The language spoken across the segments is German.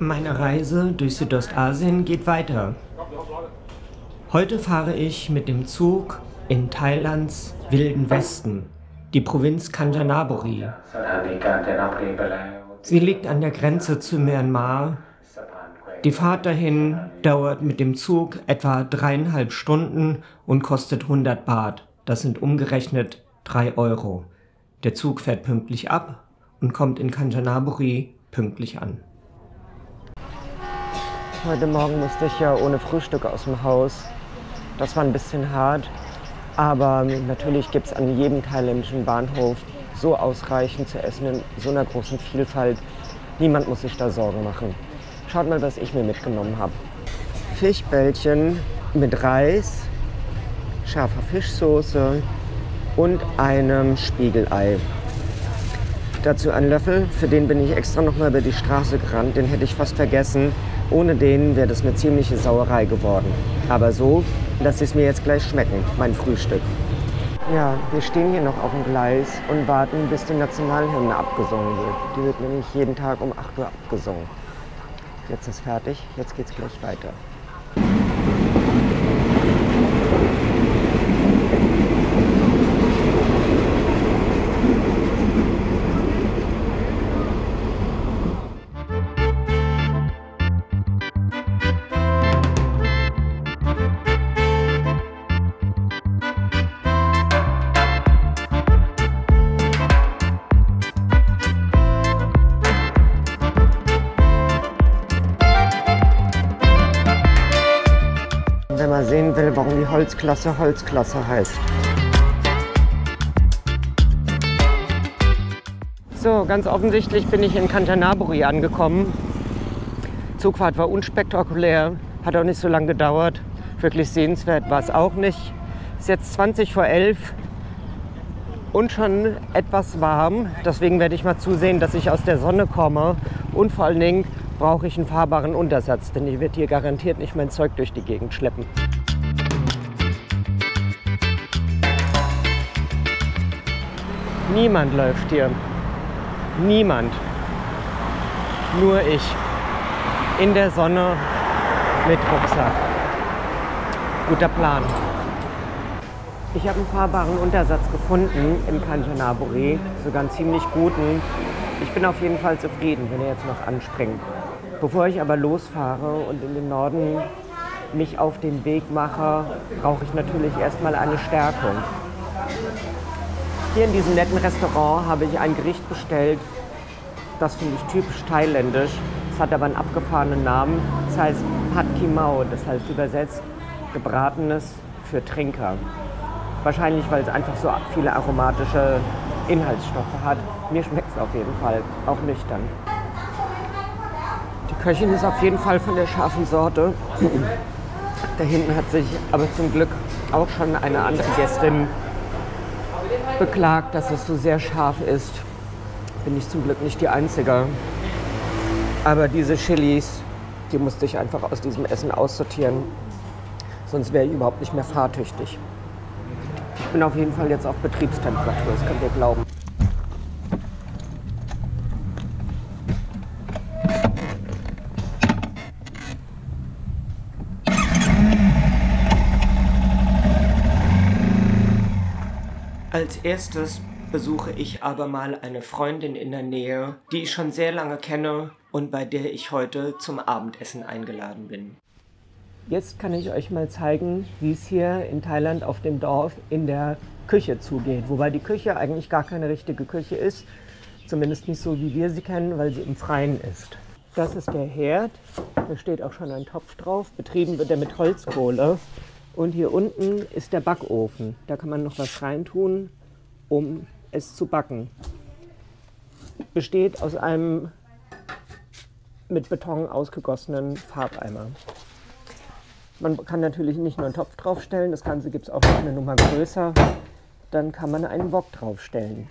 Meine Reise durch Südostasien geht weiter. Heute fahre ich mit dem Zug in Thailands wilden Westen, die Provinz Kanchanaburi. Sie liegt an der Grenze zu Myanmar. Die Fahrt dahin dauert mit dem Zug etwa 3,5 Stunden und kostet 100 Baht. Das sind umgerechnet 3 Euro. Der Zug fährt pünktlich ab und kommt in Kanchanaburi pünktlich an. Heute Morgen musste ich ja ohne Frühstück aus dem Haus. Das war ein bisschen hart, aber natürlich gibt es an jedem thailändischen Bahnhof so ausreichend zu essen in so einer großen Vielfalt. Niemand muss sich da Sorgen machen. Schaut mal, was ich mir mitgenommen habe. Fischbällchen mit Reis, scharfer Fischsoße und einem Spiegelei. Dazu einen Löffel, für den bin ich extra noch mal über die Straße gerannt, den hätte ich fast vergessen. Ohne den wäre das eine ziemliche Sauerei geworden. Aber so lasse ich es mir jetzt gleich schmecken, mein Frühstück. Ja, wir stehen hier noch auf dem Gleis und warten, bis die Nationalhymne abgesungen wird. Die wird nämlich jeden Tag um 8 Uhr abgesungen. Jetzt ist fertig, jetzt geht's gleich weiter. Wenn man sehen will, warum die Holzklasse Holzklasse heißt. So, ganz offensichtlich bin ich in Kanchanaburi angekommen. Zugfahrt war unspektakulär, hat auch nicht so lange gedauert. Wirklich sehenswert war es auch nicht. Es ist jetzt 20 vor 11 und schon etwas warm. Deswegen werde ich mal zusehen, dass ich aus der Sonne komme. Und vor allen Dingen brauche ich einen fahrbaren Untersatz, denn ich werde hier garantiert nicht mein Zeug durch die Gegend schleppen. Niemand läuft hier. Niemand. Nur ich. In der Sonne mit Rucksack. Guter Plan. Ich habe einen fahrbaren Untersatz gefunden in Kanchanaburi, sogar einen ziemlich guten. Ich bin auf jeden Fall zufrieden, wenn er jetzt noch anspringt. Bevor ich aber losfahre und in den Norden mich auf den Weg mache, brauche ich natürlich erstmal eine Stärkung. Hier in diesem netten Restaurant habe ich ein Gericht bestellt, das finde ich typisch thailändisch. Es hat aber einen abgefahrenen Namen. Es heißt Pad Khee Mao, das heißt übersetzt Gebratenes für Trinker. Wahrscheinlich, weil es einfach so viele aromatische Inhaltsstoffe hat. Mir schmeckt es auf jeden Fall, auch nüchtern. Die Köchin ist auf jeden Fall von der scharfen Sorte. Da hinten hat sich aber zum Glück auch schon eine andere Gästin beklagt, dass es so sehr scharf ist. Bin ich zum Glück nicht die Einzige. Aber diese Chilis, die musste ich einfach aus diesem Essen aussortieren. Sonst wäre ich überhaupt nicht mehr fahrtüchtig. Ich bin auf jeden Fall jetzt auf Betriebstemperatur, das könnt ihr glauben. Als erstes besuche ich aber mal eine Freundin in der Nähe, die ich schon sehr lange kenne und bei der ich heute zum Abendessen eingeladen bin. Jetzt kann ich euch mal zeigen, wie es hier in Thailand auf dem Dorf in der Küche zugeht. Wobei die Küche eigentlich gar keine richtige Küche ist, zumindest nicht so, wie wir sie kennen, weil sie im Freien ist. Das ist der Herd, da steht auch schon ein Topf drauf, betrieben wird er mit Holzkohle. Und hier unten ist der Backofen. Da kann man noch was reintun, um es zu backen. Besteht aus einem mit Beton ausgegossenen Farbeimer. Man kann natürlich nicht nur einen Topf draufstellen, das Ganze gibt es auch noch eine Nummer größer. Dann kann man einen Wok draufstellen.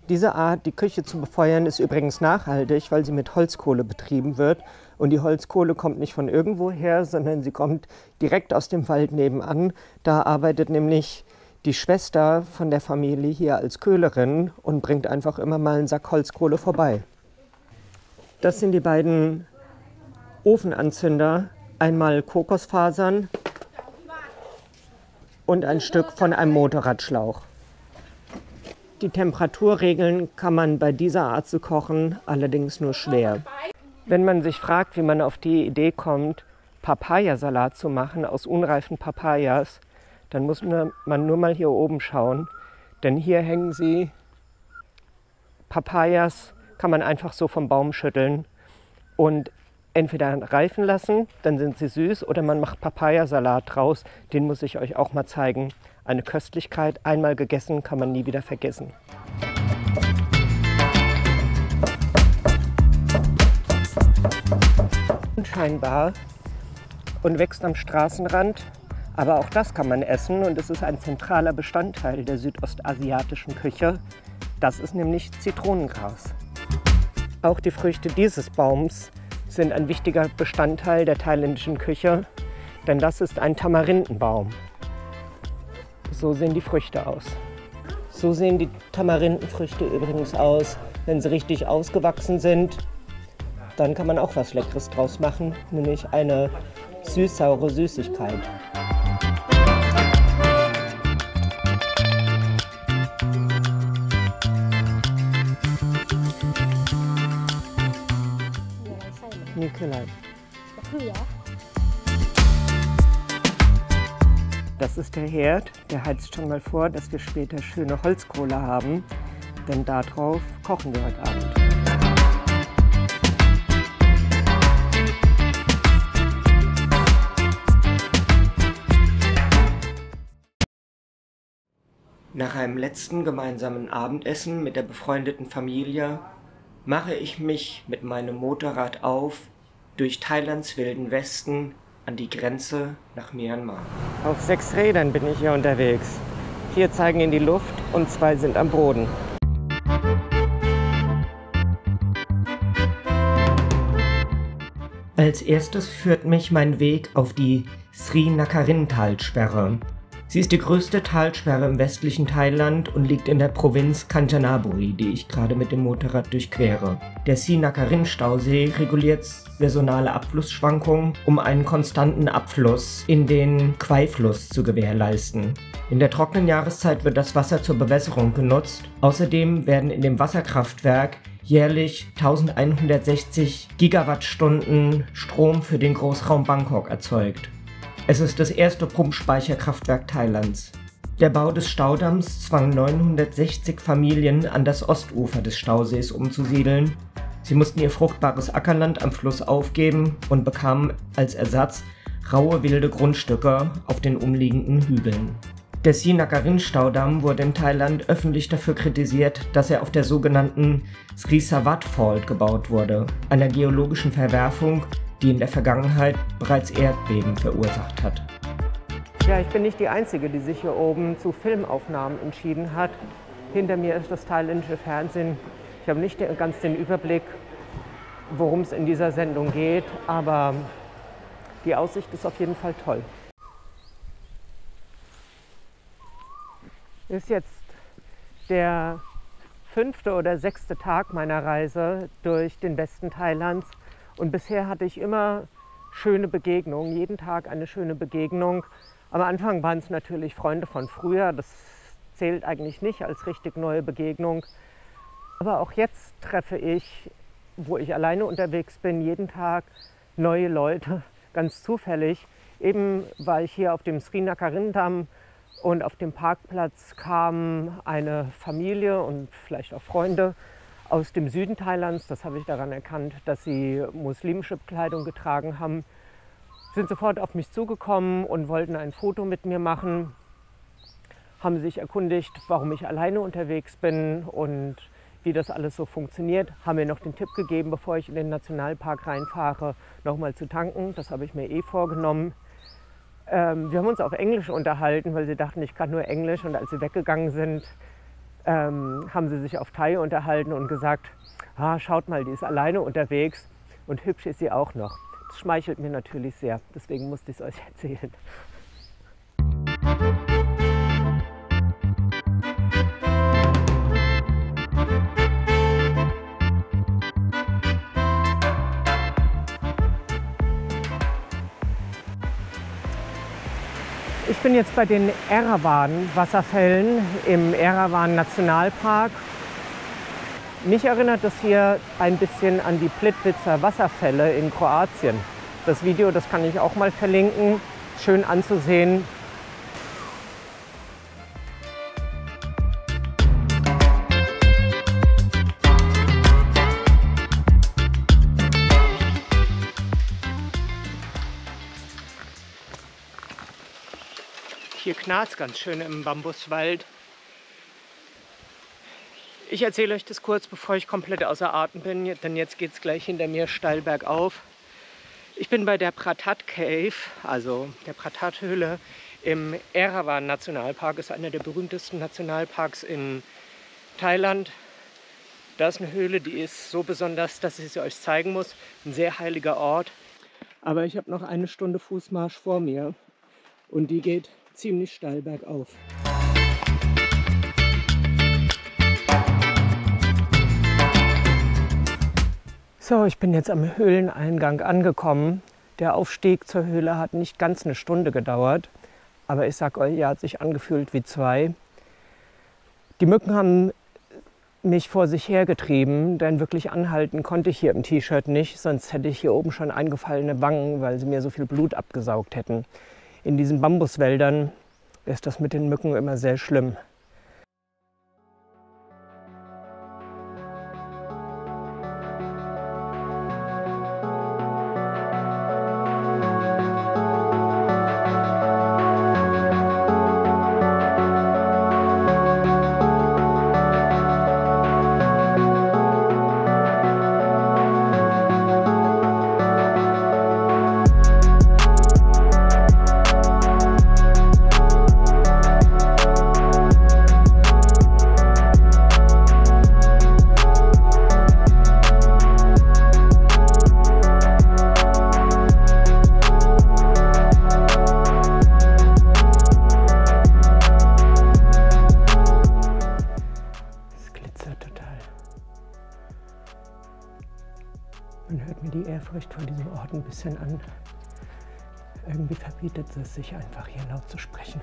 Diese Art, die Küche zu befeuern, ist übrigens nachhaltig, weil sie mit Holzkohle betrieben wird. Und die Holzkohle kommt nicht von irgendwo her, sondern sie kommt direkt aus dem Wald nebenan. Da arbeitet nämlich die Schwester von der Familie hier als Köhlerin und bringt einfach immer mal einen Sack Holzkohle vorbei. Das sind die beiden Ofenanzünder einmal Kokosfasern und ein Stück von einem Motorradschlauch. Die Temperatur regeln kann man bei dieser Art zu kochen allerdings nur schwer. Wenn man sich fragt, wie man auf die Idee kommt, Papayasalat zu machen aus unreifen Papayas, dann muss man nur mal hier oben schauen, denn hier hängen sie. Papayas kann man einfach so vom Baum schütteln und entweder reifen lassen, dann sind sie süß, oder man macht Papayasalat draus. Den muss ich euch auch mal zeigen. Eine Köstlichkeit, einmal gegessen, kann man nie wieder vergessen. Unscheinbar und wächst am Straßenrand, aber auch das kann man essen und es ist ein zentraler Bestandteil der südostasiatischen Küche. Das ist nämlich Zitronengras. Auch die Früchte dieses Baums sind ein wichtiger Bestandteil der thailändischen Küche, denn das ist ein Tamarindenbaum. So sehen die Früchte aus. So sehen die Tamarindenfrüchte übrigens aus, wenn sie richtig ausgewachsen sind. Dann kann man auch was Leckeres draus machen, nämlich eine süß-saure Süßigkeit. Das ist der Herd, der heizt schon mal vor, dass wir später schöne Holzkohle haben, denn darauf kochen wir heute Abend. Nach einem letzten gemeinsamen Abendessen mit der befreundeten Familie mache ich mich mit meinem Motorrad auf durch Thailands wilden Westen an die Grenze nach Myanmar. Auf 6 Rädern bin ich hier unterwegs. 4 zeigen in die Luft und 2 sind am Boden. Als erstes führt mich mein Weg auf die Sri Nakarin-Talsperre. Sie ist die größte Talsperre im westlichen Thailand und liegt in der Provinz Kanchanaburi, die ich gerade mit dem Motorrad durchquere. Der Sri Nakarin-Stausee reguliert saisonale Abflussschwankungen, um einen konstanten Abfluss in den Kwai-Fluss zu gewährleisten. In der trockenen Jahreszeit wird das Wasser zur Bewässerung genutzt. Außerdem werden in dem Wasserkraftwerk jährlich 1160 Gigawattstunden Strom für den Großraum Bangkok erzeugt. Es ist das erste Pumpspeicherkraftwerk Thailands. Der Bau des Staudamms zwang 960 Familien an das Ostufer des Stausees umzusiedeln. Sie mussten ihr fruchtbares Ackerland am Fluss aufgeben und bekamen als Ersatz raue wilde Grundstücke auf den umliegenden Hügeln. Der Sri Nakarin-Staudamm wurde in Thailand öffentlich dafür kritisiert, dass er auf der sogenannten Sri Savat Fault gebaut wurde, einer geologischen Verwerfung, die in der Vergangenheit bereits Erdbeben verursacht hat. Ja, ich bin nicht die Einzige, die sich hier oben zu Filmaufnahmen entschieden hat. Hinter mir ist das thailändische Fernsehen. Ich habe nicht ganz den Überblick, worum es in dieser Sendung geht, aber die Aussicht ist auf jeden Fall toll. Ist jetzt der 5. oder 6. Tag meiner Reise durch den Westen Thailands. Und bisher hatte ich immer schöne Begegnungen, jeden Tag eine schöne Begegnung. Am Anfang waren es natürlich Freunde von früher, das zählt eigentlich nicht als richtig neue Begegnung. Aber auch jetzt treffe ich, wo ich alleine unterwegs bin, jeden Tag neue Leute, ganz zufällig. Eben war ich hier auf dem Sri Nakarin-Damm und auf dem Parkplatz kam eine Familie und vielleicht auch Freunde aus dem Süden Thailands. Das habe ich daran erkannt, dass sie muslimische Kleidung getragen haben. Sind sofort auf mich zugekommen und wollten ein Foto mit mir machen. Haben sich erkundigt, warum ich alleine unterwegs bin und wie das alles so funktioniert. Haben mir noch den Tipp gegeben, bevor ich in den Nationalpark reinfahre, nochmal zu tanken. Das habe ich mir eh vorgenommen. Wir haben uns auf Englisch unterhalten, weil sie dachten, ich kann nur Englisch. Und als sie weggegangen sind, haben sie sich auf Thai unterhalten und gesagt, ah, schaut mal, die ist alleine unterwegs und hübsch ist sie auch noch. Das schmeichelt mir natürlich sehr, deswegen musste ich es euch erzählen. Ich bin jetzt bei den Erawan-Wasserfällen im Erawan-Nationalpark. Mich erinnert das hier ein bisschen an die Plitvicer Wasserfälle in Kroatien. Das Video, das kann ich auch mal verlinken, schön anzusehen. Hier knarrt es ganz schön im Bambuswald. Ich erzähle euch das kurz, bevor ich komplett außer Atem bin, denn jetzt geht es gleich hinter mir steil bergauf. Ich bin bei der Pratat Cave, also der Pratat-Höhle im Erawan Nationalpark. Das ist einer der berühmtesten Nationalparks in Thailand. Da ist eine Höhle, die ist so besonders, dass ich sie euch zeigen muss. Ein sehr heiliger Ort. Aber ich habe noch eine Stunde Fußmarsch vor mir und die geht ziemlich steil bergauf. So, ich bin jetzt am Höhleneingang angekommen. Der Aufstieg zur Höhle hat nicht ganz eine Stunde gedauert, aber ich sag euch, er hat sich angefühlt wie 2. Die Mücken haben mich vor sich hergetrieben, denn wirklich anhalten konnte ich hier im T-Shirt nicht, sonst hätte ich hier oben schon eingefallene Wangen, weil sie mir so viel Blut abgesaugt hätten. In diesen Bambuswäldern ist das mit den Mücken immer sehr schlimm. Man hört mir die Ehrfurcht vor diesem Ort ein bisschen an. Irgendwie verbietet es sich einfach, hier laut zu sprechen.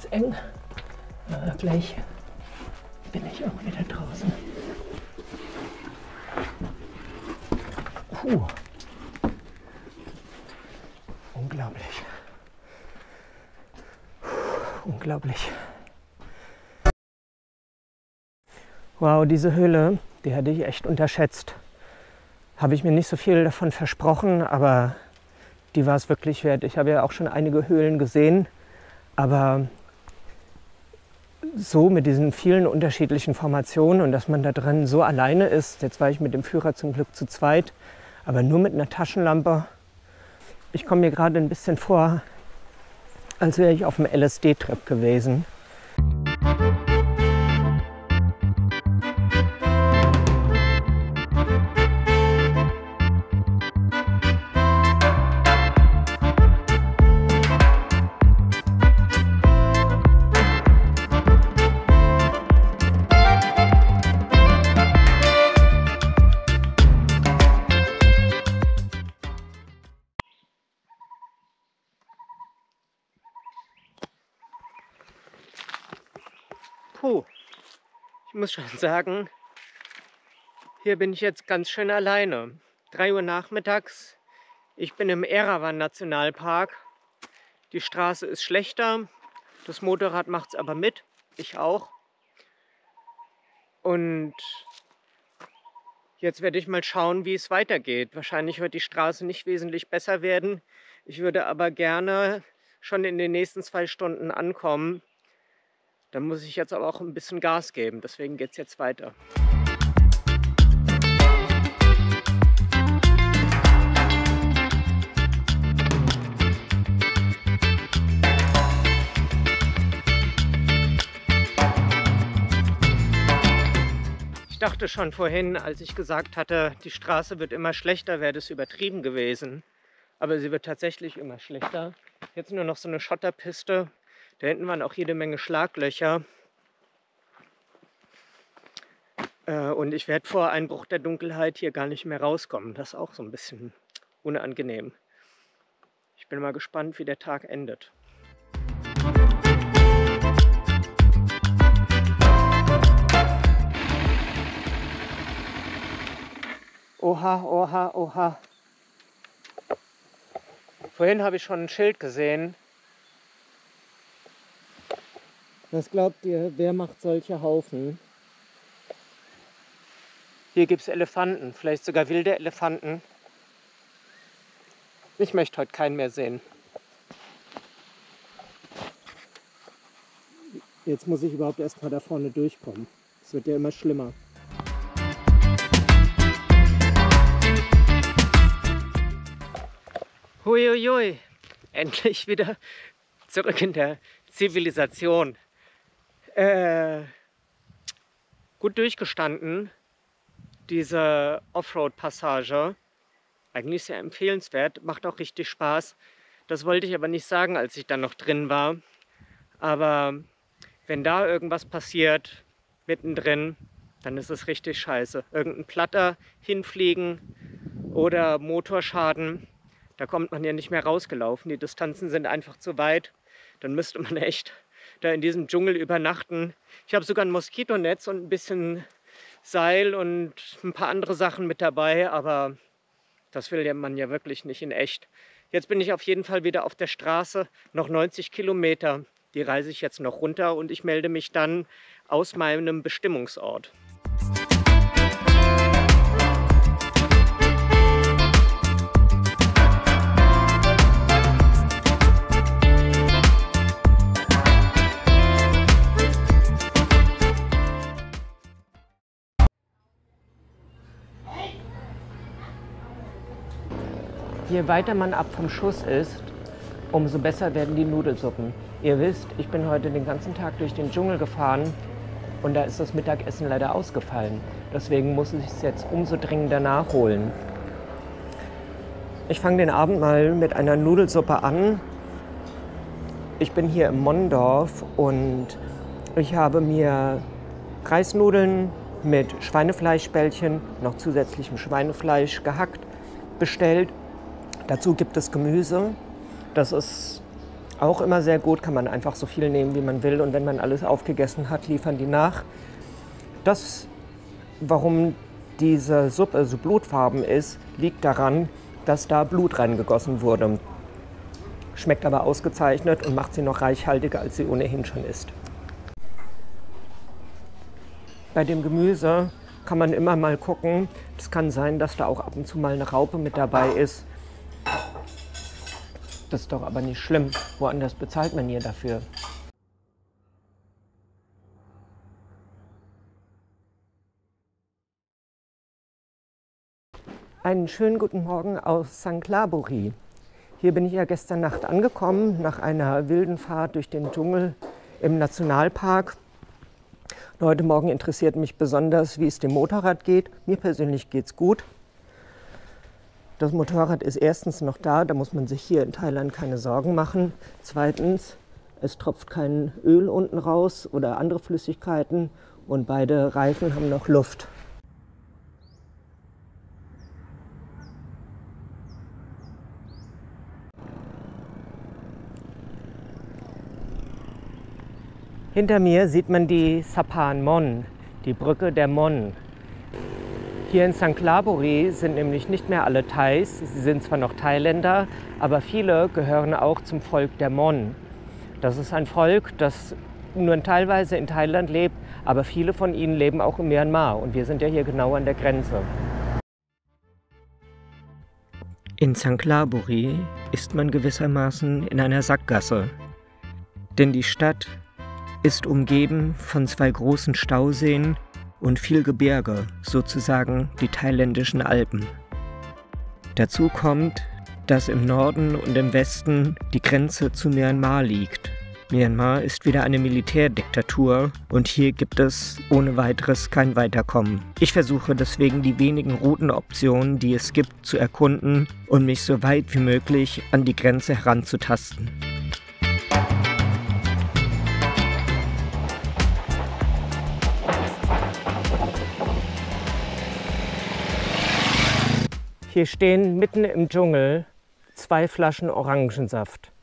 Eng. Gleich bin ich auch wieder draußen. Unglaublich. Unglaublich. Wow, diese Höhle, die hätte ich echt unterschätzt. Habe ich mir nicht so viel davon versprochen, aber die war es wirklich wert. Ich habe ja auch schon einige Höhlen gesehen, aber so mit diesen vielen unterschiedlichen Formationen und dass man da drin so alleine ist. Jetzt war ich mit dem Führer zum Glück zu zweit, aber nur mit einer Taschenlampe. Ich komme mir gerade ein bisschen vor, als wäre ich auf dem LSD-Trip gewesen. Puh, ich muss schon sagen, hier bin ich jetzt ganz schön alleine. 3 Uhr nachmittags, ich bin im Erawan Nationalpark. Die Straße ist schlechter, das Motorrad macht es aber mit, ich auch. Und jetzt werde ich mal schauen, wie es weitergeht. Wahrscheinlich wird die Straße nicht wesentlich besser werden. Ich würde aber gerne schon in den nächsten 2 Stunden ankommen. Da muss ich jetzt aber auch ein bisschen Gas geben, deswegen geht es jetzt weiter. Ich dachte schon vorhin, als ich gesagt hatte, die Straße wird immer schlechter, wäre das übertrieben gewesen. Aber sie wird tatsächlich immer schlechter. Jetzt nur noch so eine Schotterpiste. Da hinten waren auch jede Menge Schlaglöcher. Und ich werde vor Einbruch der Dunkelheit hier gar nicht mehr rauskommen. Das ist auch so ein bisschen unangenehm. Ich bin mal gespannt, wie der Tag endet. Oha, oha, oha. Vorhin habe ich schon ein Schild gesehen. Was glaubt ihr, wer macht solche Haufen? Hier gibt es Elefanten, vielleicht sogar wilde Elefanten. Ich möchte heute keinen mehr sehen. Jetzt muss ich überhaupt erst mal da vorne durchkommen. Es wird ja immer schlimmer. Huiuiui, endlich wieder zurück in der Zivilisation. Gut durchgestanden, diese Offroad-Passage. Eigentlich sehr empfehlenswert, macht auch richtig Spaß. Das wollte ich aber nicht sagen, als ich dann noch drin war. Aber wenn da irgendwas passiert, mittendrin, dann ist es richtig scheiße. Irgendein Platter hinfliegen oder Motorschaden. Da kommt man ja nicht mehr rausgelaufen. Die Distanzen sind einfach zu weit. Dann müsste man echt da in diesem Dschungel übernachten. Ich habe sogar ein Moskitonetz und ein bisschen Seil und ein paar andere Sachen mit dabei. Aber das will man ja wirklich nicht in echt. Jetzt bin ich auf jeden Fall wieder auf der Straße. Noch 90 Kilometer. Die reise ich jetzt noch runter und ich melde mich dann aus meinem Bestimmungsort. Je weiter man ab vom Schuss ist, umso besser werden die Nudelsuppen. Ihr wisst, ich bin heute den ganzen Tag durch den Dschungel gefahren und da ist das Mittagessen leider ausgefallen. Deswegen muss ich es jetzt umso dringender nachholen. Ich fange den Abend mal mit einer Nudelsuppe an. Ich bin hier im Mondorf und ich habe mir Reisnudeln mit Schweinefleischbällchen, noch zusätzlichem Schweinefleisch gehackt, bestellt. Dazu gibt es Gemüse. Das ist auch immer sehr gut, kann man einfach so viel nehmen, wie man will. Und wenn man alles aufgegessen hat, liefern die nach. Das, warum diese Suppe so blutfarben ist, liegt daran, dass da Blut reingegossen wurde. Schmeckt aber ausgezeichnet und macht sie noch reichhaltiger, als sie ohnehin schon ist. Bei dem Gemüse kann man immer mal gucken. Es kann sein, dass da auch ab und zu mal eine Raupe mit dabei ist. Das ist doch aber nicht schlimm. Woanders bezahlt man hier dafür. Einen schönen guten Morgen aus St. Claboury. Hier bin ich ja gestern Nacht angekommen, nach einer wilden Fahrt durch den Dschungel im Nationalpark. Und heute Morgen interessiert mich besonders, wie es dem Motorrad geht. Mir persönlich geht es gut. Das Motorrad ist erstens noch da muss man sich hier in Thailand keine Sorgen machen. Zweitens, es tropft kein Öl unten raus oder andere Flüssigkeiten und beide Reifen haben noch Luft. Hinter mir sieht man die Sapan Mon, die Brücke der Mon. Hier in St. Claboury sind nämlich nicht mehr alle Thais, sie sind zwar noch Thailänder, aber viele gehören auch zum Volk der Mon. Das ist ein Volk, das nur teilweise in Thailand lebt, aber viele von ihnen leben auch in Myanmar und wir sind ja hier genau an der Grenze. In St. Claboury ist man gewissermaßen in einer Sackgasse, denn die Stadt ist umgeben von zwei großen Stauseen und viel Gebirge, sozusagen die thailändischen Alpen. Dazu kommt, dass im Norden und im Westen die Grenze zu Myanmar liegt. Myanmar ist wieder eine Militärdiktatur und hier gibt es ohne weiteres kein Weiterkommen. Ich versuche deswegen die wenigen Routenoptionen, die es gibt, zu erkunden und mich so weit wie möglich an die Grenze heranzutasten. Hier stehen mitten im Dschungel 2 Flaschen Orangensaft.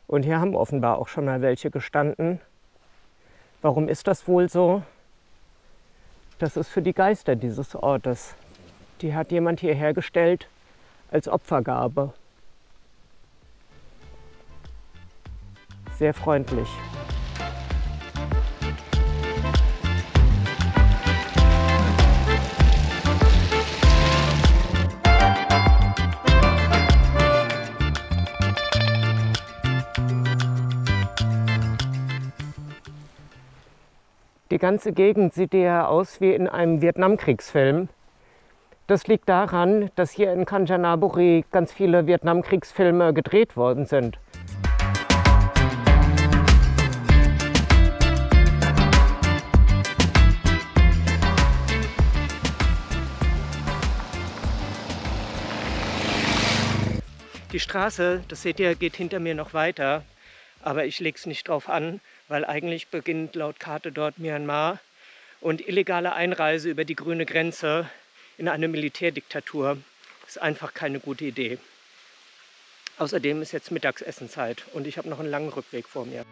Und hier haben offenbar auch schon mal welche gestanden. Warum ist das wohl so? Das ist für die Geister dieses Ortes. Die hat jemand hierher gestellt als Opfergabe. Sehr freundlich. Die ganze Gegend sieht ja aus wie in einem Vietnamkriegsfilm. Das liegt daran, dass hier in Kanchanaburi ganz viele Vietnamkriegsfilme gedreht worden sind. Die Straße, das seht ihr, geht hinter mir noch weiter, aber ich lege es nicht drauf an, weil eigentlich beginnt laut Karte dort Myanmar und illegale Einreise über die grüne Grenze in eine Militärdiktatur ist einfach keine gute Idee. Außerdem ist jetzt Mittagsessenzeit und ich habe noch einen langen Rückweg vor mir.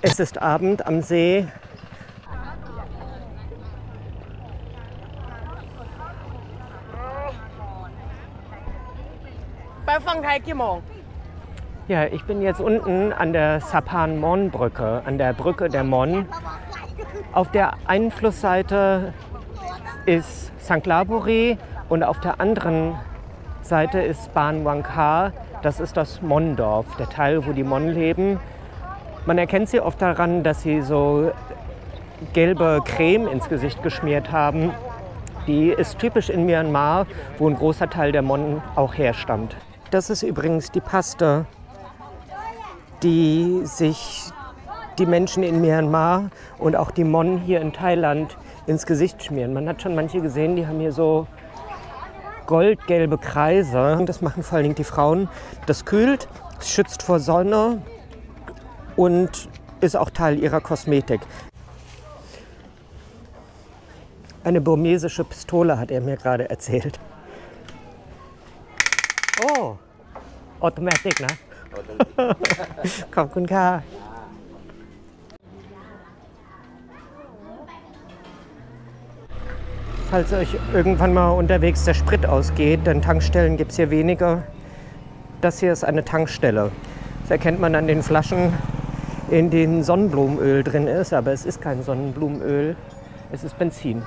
Es ist Abend am See. Ja, ich bin jetzt unten an der Sapan Mon Brücke, an der Brücke der Mon. Auf der einen Flussseite ist Sangkhlaburi und auf der anderen Seite ist Ban Wang Kha. Das ist das Mon-Dorf, der Teil, wo die Mon leben. Man erkennt sie oft daran, dass sie so gelbe Creme ins Gesicht geschmiert haben. Die ist typisch in Myanmar, wo ein großer Teil der Mon auch herstammt. Das ist übrigens die Paste, die sich die Menschen in Myanmar und auch die Mon hier in Thailand ins Gesicht schmieren. Man hat schon manche gesehen, die haben hier so goldgelbe Kreise. Das machen vor allen Dingen die Frauen. Das kühlt, es schützt vor Sonne und ist auch Teil ihrer Kosmetik. Eine burmesische Pistole hat er mir gerade erzählt. Oh, Automatic, ne? Komm, guten Tag. Falls euch irgendwann mal unterwegs der Sprit ausgeht, denn Tankstellen gibt es hier weniger. Das hier ist eine Tankstelle. Das erkennt man an den Flaschen, in denen Sonnenblumenöl drin ist, aber es ist kein Sonnenblumenöl, es ist Benzin.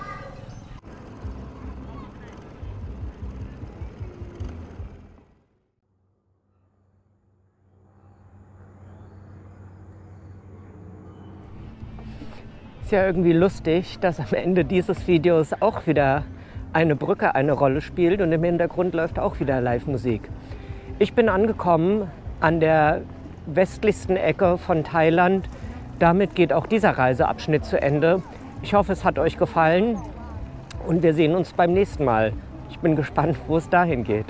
Ist ja irgendwie lustig, dass am Ende dieses Videos auch wieder eine Brücke eine Rolle spielt und im Hintergrund läuft auch wieder Live-Musik. Ich bin angekommen an der westlichsten Ecke von Thailand. Damit geht auch dieser Reiseabschnitt zu Ende. Ich hoffe, es hat euch gefallen und wir sehen uns beim nächsten Mal. Ich bin gespannt, wo es dahin geht.